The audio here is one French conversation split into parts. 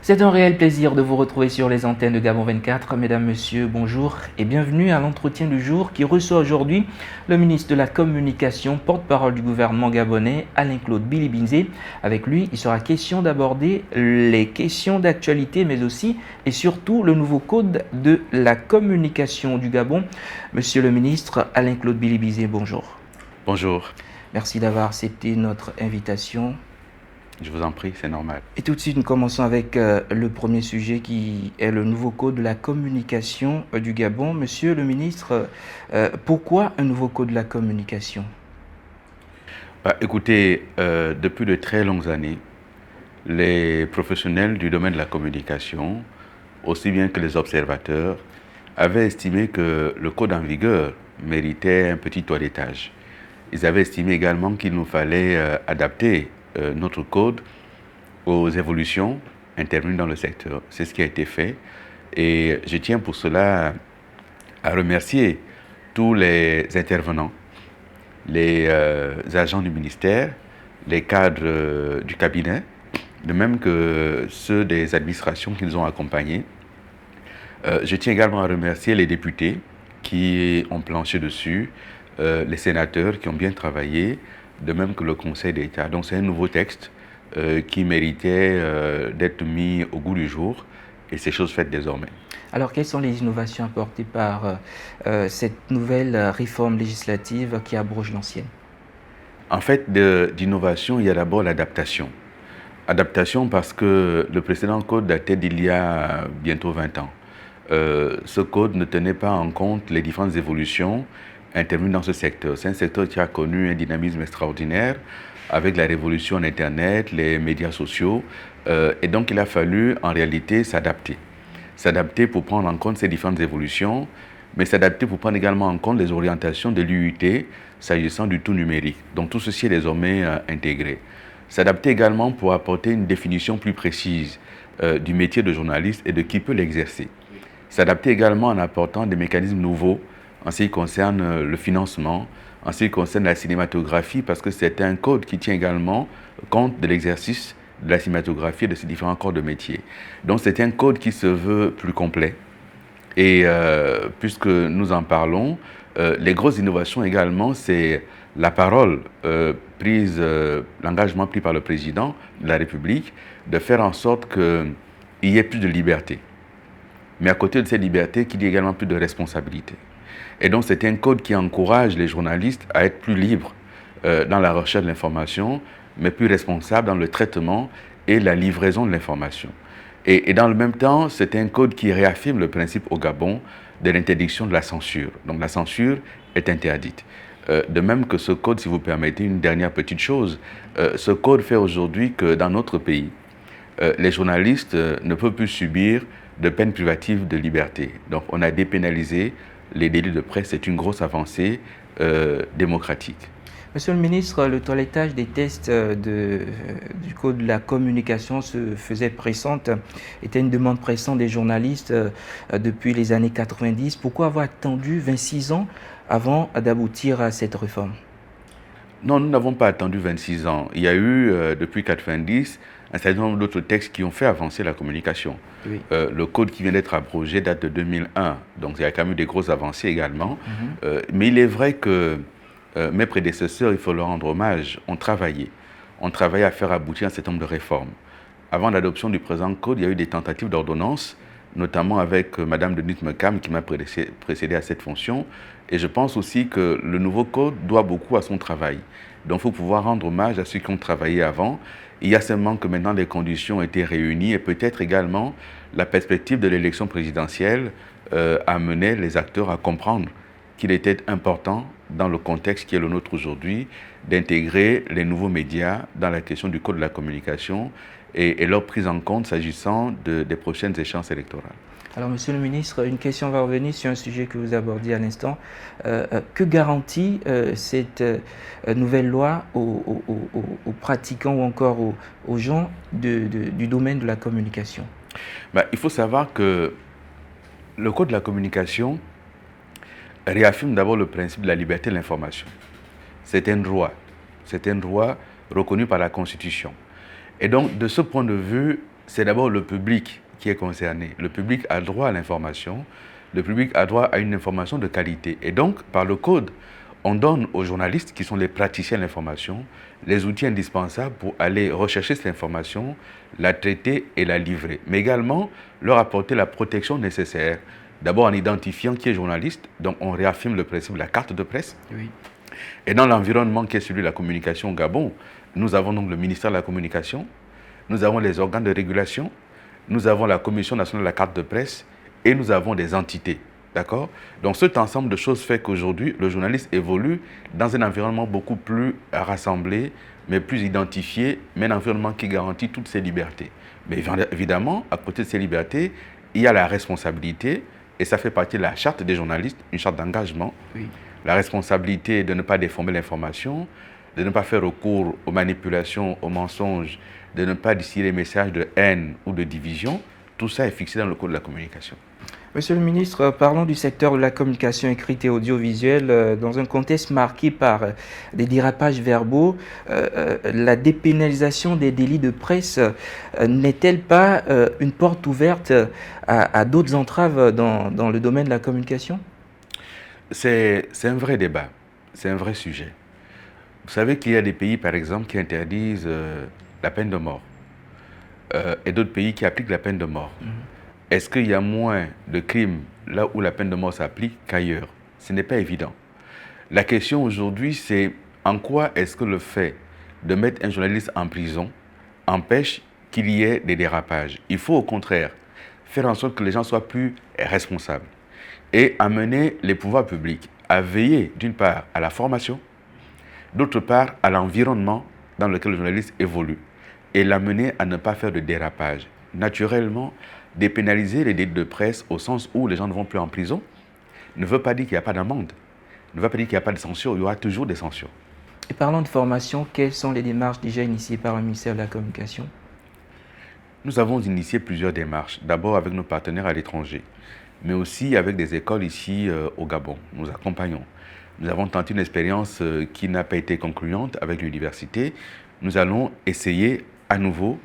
C'est un réel plaisir de vous retrouver sur les antennes de Gabon 24. Mesdames, Messieurs, bonjour et bienvenue à l'entretien du jour qui reçoit aujourd'hui le ministre de la Communication, porte-parole du gouvernement gabonais, Alain-Claude Bilibinzé. Avec lui, il sera question d'aborder les questions d'actualité, mais aussi et surtout le nouveau code de la communication du Gabon. Monsieur le ministre Alain-Claude Bilibinzé, bonjour. Bonjour. Merci d'avoir accepté notre invitation. Je vous en prie, c'est normal. Et tout de suite, nous commençons avec le premier sujet qui est le nouveau code de la communication du Gabon. Monsieur le ministre, pourquoi un nouveau code de la communication? Écoutez, depuis de très longues années, les professionnels du domaine de la communication, aussi bien que les observateurs, avaient estimé que le code en vigueur méritait un petit toilettage. Ils avaient estimé également qu'il nous fallait adapter notre code aux évolutions intervenues dans le secteur. C'est ce qui a été fait et je tiens pour cela à remercier tous les intervenants, les agents du ministère, les cadres du cabinet, de même que ceux des administrations qui nous ont accompagnés. Je tiens également à remercier les députés qui ont planché dessus, les sénateurs qui ont bien travaillé, de même que le Conseil d'État. Donc c'est un nouveau texte qui méritait d'être mis au goût du jour et c'est chose faite désormais. Alors quelles sont les innovations apportées par cette nouvelle réforme législative qui abroge l'ancienne? En fait, d'innovation, il y a d'abord l'adaptation. Adaptation parce que le précédent code datait d'il y a bientôt 20 ans. Ce code ne tenait pas en compte les différentes évolutions intervenues dans ce secteur. C'est un secteur qui a connu un dynamisme extraordinaire avec la révolution d'Internet, les médias sociaux, et donc il a fallu en réalité s'adapter. S'adapter pour prendre en compte ces différentes évolutions, mais s'adapter pour prendre également en compte les orientations de l'UIT s'agissant du tout numérique. Donc tout ceci est désormais intégré. S'adapter également pour apporter une définition plus précise du métier de journaliste et de qui peut l'exercer. S'adapter également en apportant des mécanismes nouveaux en ce qui concerne le financement, en ce qui concerne la cinématographie, parce que c'est un code qui tient également compte de l'exercice de la cinématographie et de ces différents corps de métier. Donc c'est un code qui se veut plus complet. Et puisque nous en parlons, les grosses innovations également, c'est la parole prise, l'engagement pris par le président de la République de faire en sorte qu'il y ait plus de liberté. Mais à côté de ces libertés, qu'il y ait également plus de responsabilité. Et donc c'est un code qui encourage les journalistes à être plus libres dans la recherche de l'information, mais plus responsables dans le traitement et la livraison de l'information. Et dans le même temps, c'est un code qui réaffirme le principe au Gabon de l'interdiction de la censure. Donc la censure est interdite. De même que ce code, si vous permettez une dernière petite chose, ce code fait aujourd'hui que dans notre pays, les journalistes ne peuvent plus subir de peines privatives de liberté. Donc on a dépénalisé les délits de presse, c'est une grosse avancée démocratique. Monsieur le ministre, le toilettage des tests du code de la communication se faisait pressante, était une demande pressante des journalistes depuis les années 90. Pourquoi avoir attendu 26 ans avant d'aboutir à cette réforme? Non, nous n'avons pas attendu 26 ans. Il y a eu, depuis 90, un certain nombre d'autres textes qui ont fait avancer la communication. Oui. Le code qui vient d'être abrogé date de 2001, donc il y a quand même eu des grosses avancées également. Mais il est vrai que mes prédécesseurs, il faut leur rendre hommage, ont travaillé. On travaillait à faire aboutir un certain nombre de réformes. Avant l'adoption du présent code, il y a eu des tentatives d'ordonnance, notamment avec Madame Denise Mekam qui m'a précédé à cette fonction. Et je pense aussi que le nouveau code doit beaucoup à son travail. Donc il faut pouvoir rendre hommage à ceux qui ont travaillé avant. Il y a seulement que maintenant les conditions ont été réunies et peut-être également la perspective de l'élection présidentielle a mené les acteurs à comprendre qu'il était important, dans le contexte qui est le nôtre aujourd'hui, d'intégrer les nouveaux médias dans la question du code de la communication et leur prise en compte s'agissant des prochaines échéances électorales. Alors, Monsieur le ministre, une question va revenir sur un sujet que vous abordiez à l'instant. Que garantit cette nouvelle loi aux pratiquants ou encore aux gens du domaine de la communication? Il faut savoir que le code de la communication réaffirme d'abord le principe de la liberté de l'information. C'est un droit. C'est un droit reconnu par la Constitution. Et donc, de ce point de vue, c'est d'abord le public qui est concerné. Le public a droit à l'information, le public a droit à une information de qualité. Et donc, par le code, on donne aux journalistes, qui sont les praticiens de l'information, les outils indispensables pour aller rechercher cette information, la traiter et la livrer. Mais également, leur apporter la protection nécessaire. D'abord en identifiant qui est journaliste, donc on réaffirme le principe de la carte de presse. Oui. Et dans l'environnement qui est celui de la communication au Gabon, nous avons donc le ministère de la Communication, nous avons les organes de régulation, nous avons la Commission nationale de la carte de presse et nous avons des entités. D'accord? Donc cet ensemble de choses fait qu'aujourd'hui, le journaliste évolue dans un environnement beaucoup plus rassemblé, mais plus identifié, mais un environnement qui garantit toutes ses libertés. Mais évidemment, à côté de ces libertés, il y a la responsabilité, et ça fait partie de la charte des journalistes, une charte d'engagement. Oui. La responsabilité de ne pas déformer l'information, de ne pas faire recours aux manipulations, aux mensonges, de ne pas distiller les messages de haine ou de division. Tout ça est fixé dans le code de la communication. Monsieur le ministre, parlons du secteur de la communication écrite et audiovisuelle. Dans un contexte marqué par des dérapages verbaux, la dépénalisation des délits de presse n'est-elle pas une porte ouverte à d'autres entraves dans le domaine de la communication? C'est un vrai débat, c'est un vrai sujet. Vous savez qu'il y a des pays, par exemple, qui interdisent la peine de mort et d'autres pays qui appliquent la peine de mort. Est-ce qu'il y a moins de crimes là où la peine de mort s'applique qu'ailleurs? Ce n'est pas évident. La question aujourd'hui, c'est en quoi est-ce que le fait de mettre un journaliste en prison empêche qu'il y ait des dérapages? Il faut au contraire faire en sorte que les gens soient plus responsables et amener les pouvoirs publics à veiller d'une part à la formation, d'autre part à l'environnement dans lequel le journaliste évolue et l'amener à ne pas faire de dérapage. Naturellement, dépénaliser les délits de presse au sens où les gens ne vont plus en prison ne veut pas dire qu'il n'y a pas d'amende, ne veut pas dire qu'il n'y a pas de censure, il y aura toujours des censures. Et parlant de formation, quelles sont les démarches déjà initiées par le ministère de la Communication? Nous avons initié plusieurs démarches, d'abord avec nos partenaires à l'étranger, mais aussi avec des écoles ici au Gabon. Nous accompagnons. Nous avons tenté une expérience qui n'a pas été concluante avec l'université. Nous allons essayer à nouveau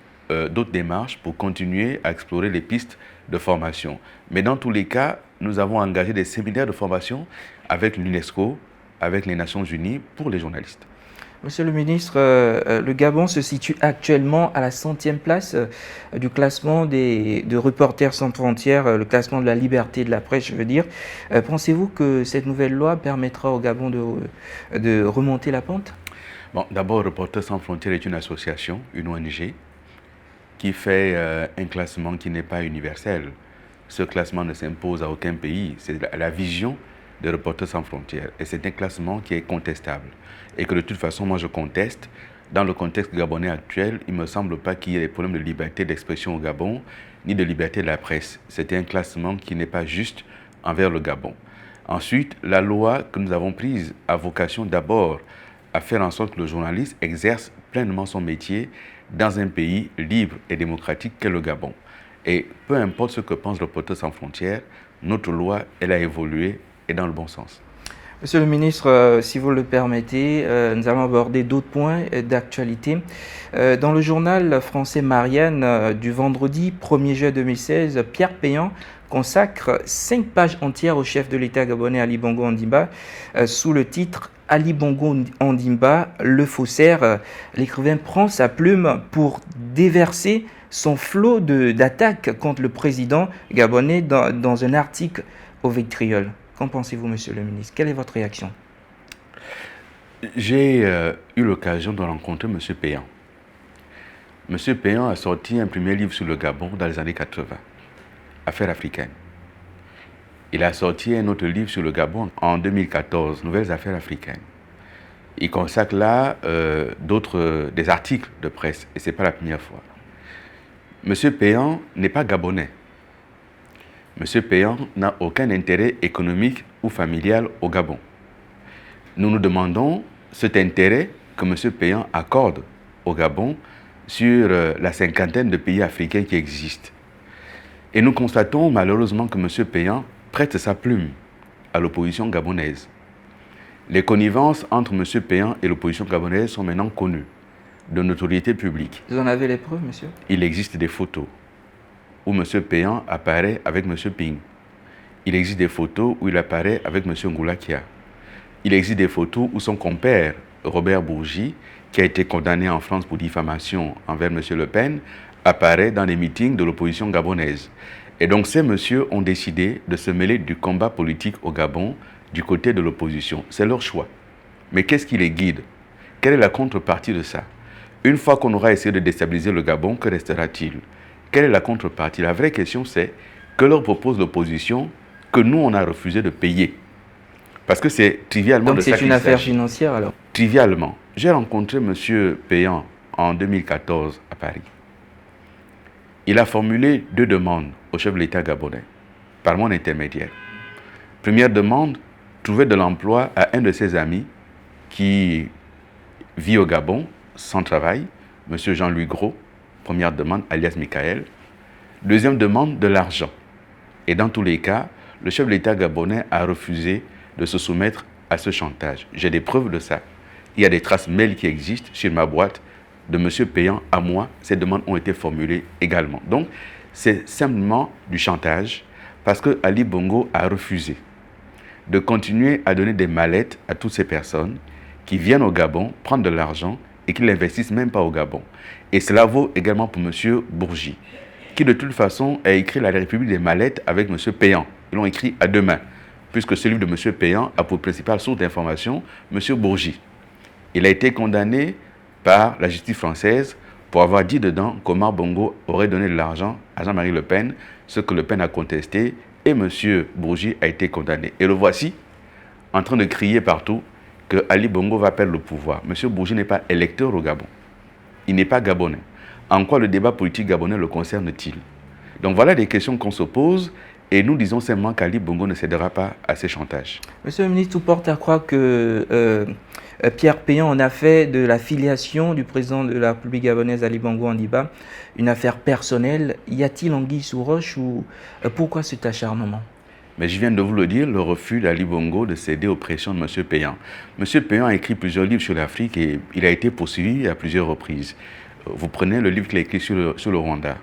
d'autres démarches pour continuer à explorer les pistes de formation. Mais dans tous les cas, nous avons engagé des séminaires de formation avec l'UNESCO, avec les Nations Unies pour les journalistes. Monsieur le ministre, le Gabon se situe actuellement à la 100e place du classement de Reporters sans frontières, le classement de la liberté de la presse, je veux dire. Pensez-vous que cette nouvelle loi permettra au Gabon de remonter la pente? Bon, d'abord, Reporters sans frontières est une association, une ONG, qui fait un classement qui n'est pas universel. Ce classement ne s'impose à aucun pays. C'est la vision de Reporters sans frontières. Et c'est un classement qui est contestable. Et que de toute façon, moi je conteste. Dans le contexte gabonais actuel, il ne me semble pas qu'il y ait des problèmes de liberté d'expression au Gabon, ni de liberté de la presse. C'est un classement qui n'est pas juste envers le Gabon. Ensuite, la loi que nous avons prise a vocation d'abord à faire en sorte que le journaliste exerce pleinement son métier dans un pays libre et démocratique qu'est le Gabon. Et peu importe ce que pense Reporters sans frontières, notre loi, elle a évolué et dans le bon sens. Monsieur le ministre, si vous le permettez, nous allons aborder d'autres points d'actualité. Dans le journal français Marianne du vendredi 1er juillet 2016, Pierre Péan consacre 5 pages entières au chef de l'État gabonais Ali Bongo Ondimba sous le titre « Ali Bongo Ondimba, le faussaire ». L'écrivain prend sa plume pour déverser son flot d'attaques contre le président gabonais dans un article au Vitriol. Qu'en pensez-vous, monsieur le ministre? Quelle est votre réaction? J'ai eu l'occasion de rencontrer M. Péan. M. Péan a sorti un premier livre sur le Gabon dans les années 80, Affaires africaines. Il a sorti un autre livre sur le Gabon en 2014, Nouvelles affaires africaines. Il consacre là des articles de presse, et ce n'est pas la première fois. M. Péan n'est pas gabonais. M. Péan n'a aucun intérêt économique ou familial au Gabon. Nous nous demandons cet intérêt que M. Péan accorde au Gabon sur la cinquantaine de pays africains qui existent. Et nous constatons malheureusement que M. Péan prête sa plume à l'opposition gabonaise. Les connivences entre M. Péan et l'opposition gabonaise sont maintenant connues. de notoriété publique. Vous en avez les preuves, monsieur? Il existe des photos où M. Péan apparaît avec M. Ping. Il existe des photos où il apparaît avec M. Ngoulakia. Il existe des photos où son compère, Robert Bourgi, qui a été condamné en France pour diffamation envers M. Le Pen, apparaît dans les meetings de l'opposition gabonaise. Et donc ces messieurs ont décidé de se mêler du combat politique au Gabon du côté de l'opposition. C'est leur choix. Mais qu'est-ce qui les guide? Quelle est la contrepartie de ça? Une fois qu'on aura essayé de déstabiliser le Gabon, que restera-t-il? Quelle est la contrepartie? La vraie question, c'est que leur propose l'opposition que nous, on a refusé de payer. Parce que c'est trivialement de ça qu'il s'agit. Donc c'est une affaire financière alors? Trivialement. J'ai rencontré M. Péan en 2014 à Paris. Il a formulé 2 demandes au chef de l'État gabonais, par mon intermédiaire. Première demande, trouver de l'emploi à un de ses amis qui vit au Gabon, sans travail, M. Jean-Louis Gros. Première demande, alias Michael. Deuxième demande, de l'argent. Et dans tous les cas, le chef de l'État gabonais a refusé de se soumettre à ce chantage. J'ai des preuves de ça. Il y a des traces mails qui existent sur ma boîte de M. Péan à moi. Ces demandes ont été formulées également. Donc, c'est simplement du chantage parce que Ali Bongo a refusé de continuer à donner des mallettes à toutes ces personnes qui viennent au Gabon prendre de l'argent et qui ne l'investissent même pas au Gabon. Et cela vaut également pour M. Bourgi, qui de toute façon a écrit La République des mallettes avec M. Péan. Ils l'ont écrit à 2 mains, puisque ce livre de M. Péan a pour principale source d'information M. Bourgi. Il a été condamné par la justice française pour avoir dit dedans qu'Omar Bongo aurait donné de l'argent à Jean-Marie Le Pen, ce que Le Pen a contesté, et M. Bourgi a été condamné. Et le voici en train de crier partout que Ali Bongo va perdre le pouvoir. M. Bourgi n'est pas électeur au Gabon. Il n'est pas gabonais. En quoi le débat politique gabonais le concerne-t-il? Donc voilà des questions qu'on se pose et nous disons simplement qu'Ali Bongo ne cédera pas à ces chantages. Monsieur le ministre, tout porte à croire que Pierre Péan en a fait de la filiation du président de la République gabonaise Ali Bongo Ondimba une affaire personnelle. Y a-t-il anguille sous roche ou pourquoi cet acharnement? Mais je viens de vous le dire, le refus d'Ali Bongo de céder aux pressions de M. Péan. M. Péan a écrit plusieurs livres sur l'Afrique et il a été poursuivi à plusieurs reprises. Vous prenez le livre qu'il a écrit sur le Rwanda.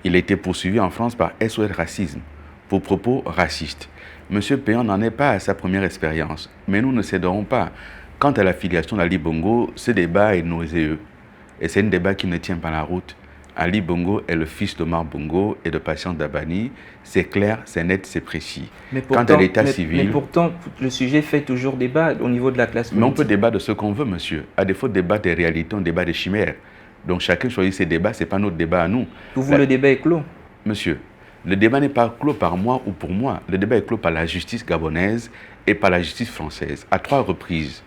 Il a été poursuivi en France par SOS Racisme pour propos racistes. M. Péan n'en est pas à sa première expérience, mais nous ne céderons pas. Quant à la filiation d'Ali Bongo, ce débat est nauséeux. Et c'est un débat qui ne tient pas la route. Ali Bongo est le fils d'Omar Bongo et de Patience Dabani. C'est clair, c'est net, c'est précis. Quant à l'état civil... Mais pourtant, le sujet fait toujours débat au niveau de la classe politique. Mais on peut débattre de ce qu'on veut, monsieur. À défaut de débattre des réalités, on débat des chimères. Donc chacun choisit ses débats, ce n'est pas notre débat à nous. Pour vous, le débat est clos? Monsieur, le débat n'est pas clos par moi ou pour moi. Le débat est clos par la justice gabonaise et par la justice française, à 3 reprises.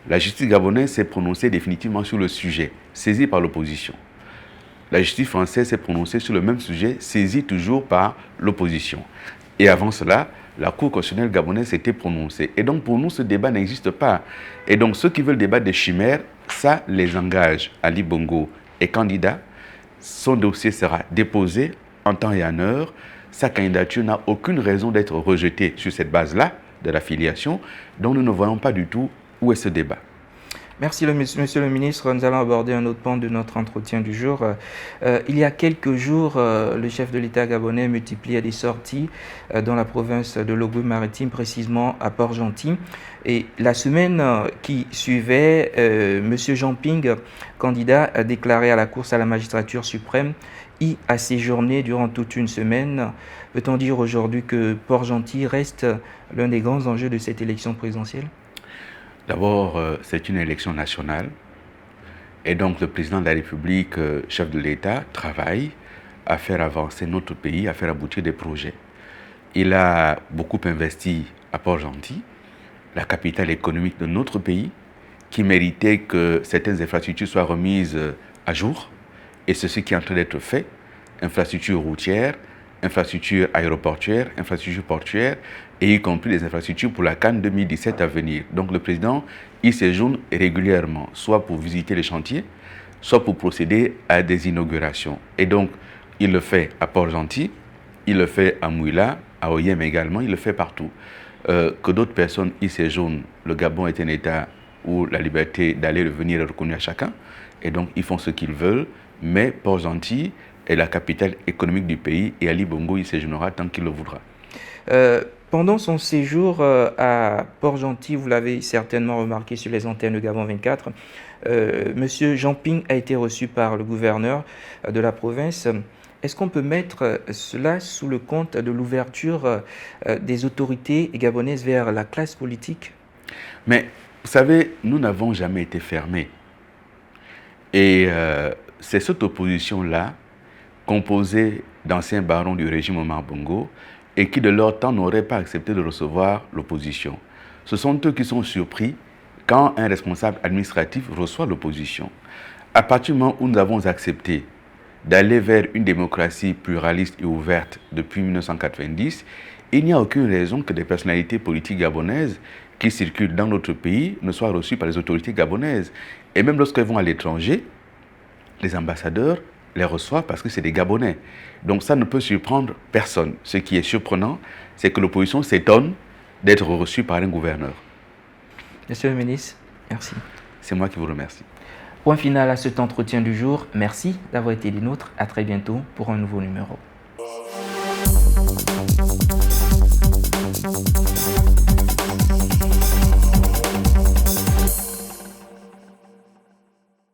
La justice gabonaise s'est prononcée définitivement sur le sujet, saisi par l'opposition. La justice française s'est prononcée sur le même sujet, saisi toujours par l'opposition. Et avant cela, la Cour constitutionnelle gabonaise s'était prononcée. Et donc pour nous, ce débat n'existe pas. Et donc ceux qui veulent débattre des chimères, ça les engage. Ali Bongo est candidat, son dossier sera déposé en temps et en heure. Sa candidature n'a aucune raison d'être rejetée sur cette base-là de la filiation. Donc nous ne voyons pas du tout où est ce débat. Merci Monsieur le ministre. Nous allons aborder un autre pan de notre entretien du jour. Il y a quelques jours, le chef de l'État gabonais multipliait des sorties dans la province de l'Ogooué-Maritime, précisément à Port-Gentil. Et la semaine qui suivait, Monsieur Jean Ping, candidat déclaré à la course à la magistrature suprême, y a séjourné durant toute une semaine. Peut-on dire aujourd'hui que Port-Gentil reste l'un des grands enjeux de cette élection présidentielle? D'abord, c'est une élection nationale et donc le président de la République, chef de l'État, travaille à faire avancer notre pays, à faire aboutir des projets. Il a beaucoup investi à Port-Gentil, la capitale économique de notre pays, qui méritait que certaines infrastructures soient remises à jour. Et c'est ce qui est en train d'être fait, infrastructures routières, infrastructures aéroportuaires, infrastructures portuaires, et y compris les infrastructures pour la CAN 2017 à venir. Donc le président y séjourne régulièrement, soit pour visiter les chantiers, soit pour procéder à des inaugurations. Et donc, il le fait à Port-Gentil, il le fait à Mouila, à Oyem également, il le fait partout. Que d'autres personnes y séjournent, le Gabon est un État où la liberté d'aller et de venir est reconnue à chacun. Et donc, ils font ce qu'ils veulent, mais Port-Gentil est la capitale économique du pays et Ali Bongo y séjournera tant qu'il le voudra. Pendant son séjour à Port-Gentil, vous l'avez certainement remarqué sur les antennes de Gabon 24, Monsieur Jean Ping a été reçu par le gouverneur de la province. Est-ce qu'on peut mettre cela sous le compte de l'ouverture des autorités gabonaises vers la classe politique? Mais vous savez, nous n'avons jamais été fermés. Et c'est cette opposition-là, composée d'anciens barons du régime Omar Bongo, et qui de leur temps n'auraient pas accepté de recevoir l'opposition. Ce sont eux qui sont surpris quand un responsable administratif reçoit l'opposition. À partir du moment où nous avons accepté d'aller vers une démocratie pluraliste et ouverte depuis 1990, il n'y a aucune raison que des personnalités politiques gabonaises qui circulent dans notre pays ne soient reçues par les autorités gabonaises. Et même lorsqu'elles vont à l'étranger, les ambassadeurs les reçoivent parce que c'est des Gabonais. Donc ça ne peut surprendre personne. Ce qui est surprenant, c'est que l'opposition s'étonne d'être reçue par un gouverneur. Monsieur le ministre, merci. C'est moi qui vous remercie. Point final à cet entretien du jour. Merci d'avoir été des nôtres. À très bientôt pour un nouveau numéro.